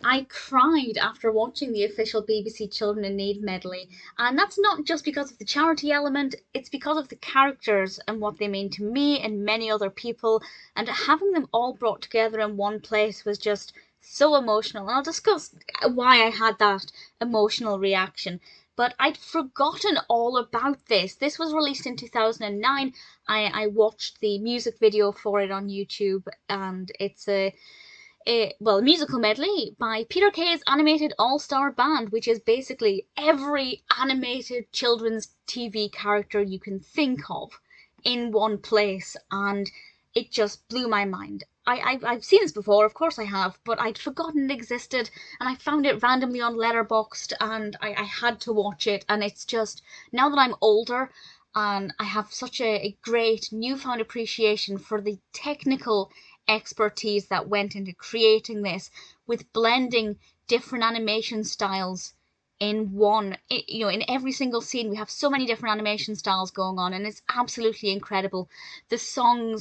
I cried after watching the official BBC Children in Need medley, and that's not just because of the charity element, it's because of the characters and what they mean to me and many other people, and having them all brought together in one place was just so emotional. And I'll discuss why I had that emotional reaction. But I'd forgotten all about this. This was released in 2009. I watched the music video for it on YouTube, and it's a musical medley by Peter Kay's animated all-star band, which is basically every animated children's TV character you can think of in one place, and it just blew my mind. I've seen this before, of course I have, but I'd forgotten it existed, and I found it randomly on Letterboxd, and I had to watch it, and it's just, now that I'm older, and I have such a great newfound appreciation for the technical expertise that went into creating this, with blending different animation styles in one. In every single scene we have so many different animation styles going on, and it's absolutely incredible. The song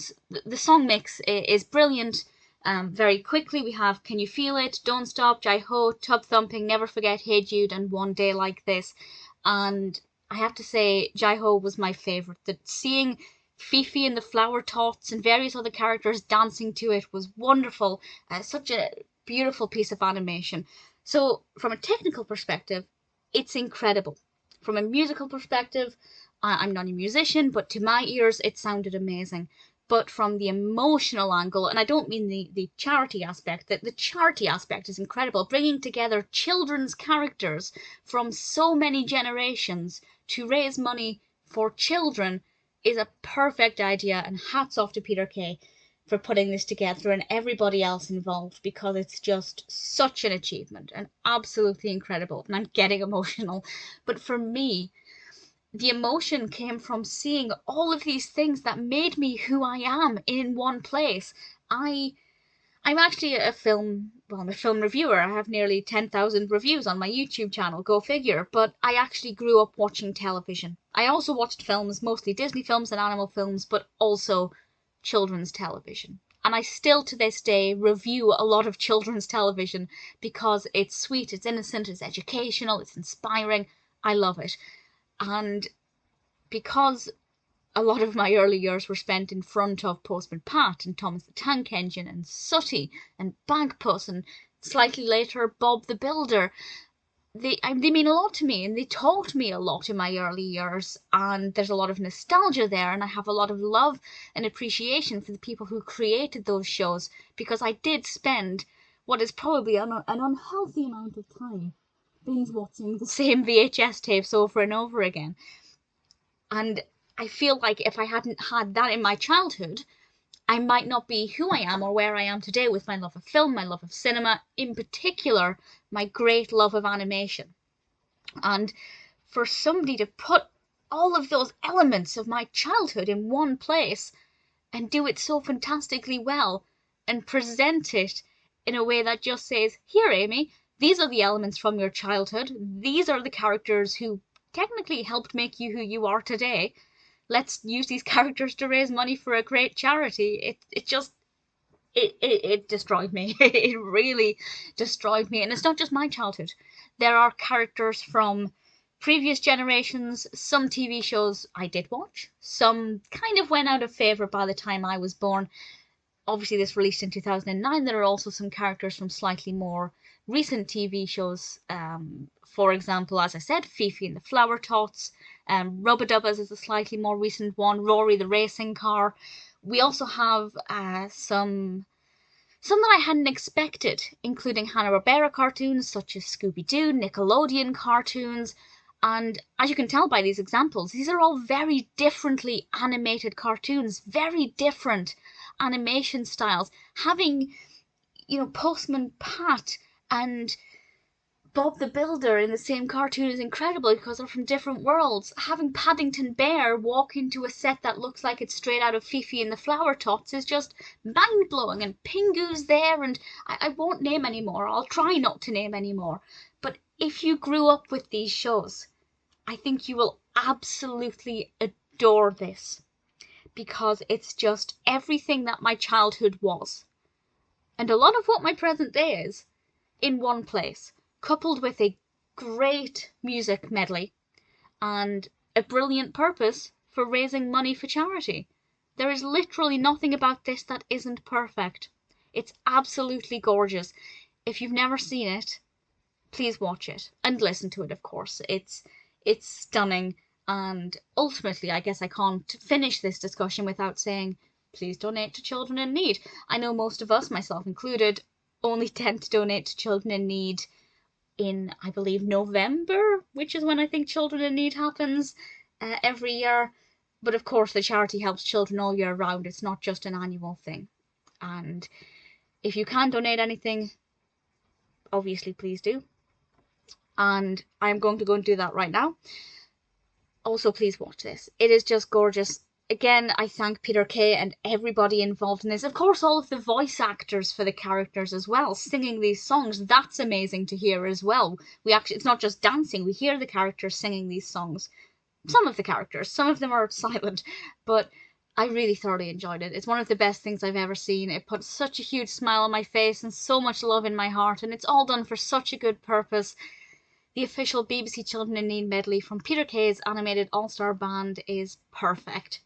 mix is brilliant. Very quickly we have Can You Feel It, Don't Stop, Jai Ho, Tubthumping, Never Forget, Hey Jude, and One Day Like This. And I have to say, Jai Ho was my favourite. Seeing Fifi and the Flowertots and various other characters dancing to it was wonderful. Such a beautiful piece of animation. So, from a technical perspective, it's incredible. From a musical perspective, I'm not a musician, but to my ears, it sounded amazing. But from the emotional angle, and I don't mean the charity aspect, that the charity aspect is incredible. Bringing together children's characters from so many generations to raise money for children is a perfect idea, and hats off to Peter Kay for putting this together and everybody else involved, because it's just such an achievement and absolutely incredible. And I'm getting emotional. But for me, the emotion came from seeing all of these things that made me who I am in one place. I I'm actually I'm a film reviewer. I have nearly 10,000 reviews on my YouTube channel, go figure. But I actually grew up watching television. I also watched films, mostly Disney films and animal films, but also children's television. And I still to this day review a lot of children's television because it's sweet, it's innocent, it's educational, it's inspiring. I love it. And because a lot of my early years were spent in front of Postman Pat and Thomas the Tank Engine and Sooty and Bagpuss and slightly later Bob the Builder. They mean a lot to me, and they taught me a lot in my early years, and there's a lot of nostalgia there, and I have a lot of love and appreciation for the people who created those shows, because I did spend what is probably an unhealthy amount of time binge watching the same VHS tapes over and over again. And I feel like if I hadn't had that in my childhood, I might not be who I am or where I am today, with my love of film, my love of cinema, in particular, my great love of animation. And for somebody to put all of those elements of my childhood in one place and do it so fantastically well and present it in a way that just says, here, Amy, these are the elements from your childhood. These are the characters who technically helped make you who you are today. Let's use these characters to raise money for a great charity. It destroyed me. It really destroyed me. And it's not just my childhood. There are characters from previous generations. Some TV shows I did watch, some kind of went out of favour by the time I was born. Obviously, this released in 2009. There are also some characters from slightly more recent TV shows. For example, as I said, Fifi and the Flowertots. Rubbadubbers is a slightly more recent one. Roary the Racing Car. We also have some that I hadn't expected, including Hanna-Barbera cartoons such as Scooby-Doo, Nickelodeon cartoons, and as you can tell by these examples, these are all very differently animated cartoons, very different animation styles. Having, Postman Pat and Bob the Builder in the same cartoon is incredible because they're from different worlds. Having Paddington Bear walk into a set that looks like it's straight out of Fifi and the Flowertots is just mind blowing. And Pingu's there, and I won't name any more. I'll try not to name any more. But if you grew up with these shows, I think you will absolutely adore this, because it's just everything that my childhood was. And a lot of what my present day is. in one place, coupled with a great music medley and a brilliant purpose for raising money for charity. There is literally nothing about this that isn't perfect. It's absolutely gorgeous. If you've never seen it, please watch it and listen to it, of course. It's stunning, and ultimately, I guess I can't finish this discussion without saying, please donate to children in need. I know most of us, myself included, only tend to donate to children in need in, I believe, November, which is when I think Children in Need happens every year. But of course, the charity helps children all year round. It's not just an annual thing. And if you can donate anything, obviously, please do. And I'm going to go and do that right now. Also, please watch this. It is just gorgeous. Again, I thank Peter Kay and everybody involved in this. Of course, all of the voice actors for the characters as well, singing these songs. That's amazing to hear as well. It's not just dancing. We hear the characters singing these songs. Some of the characters. Some of them are silent. But I really thoroughly enjoyed it. It's one of the best things I've ever seen. It put such a huge smile on my face and so much love in my heart. And it's all done for such a good purpose. The official BBC Children in Need medley from Peter Kay's animated all-star band is perfect.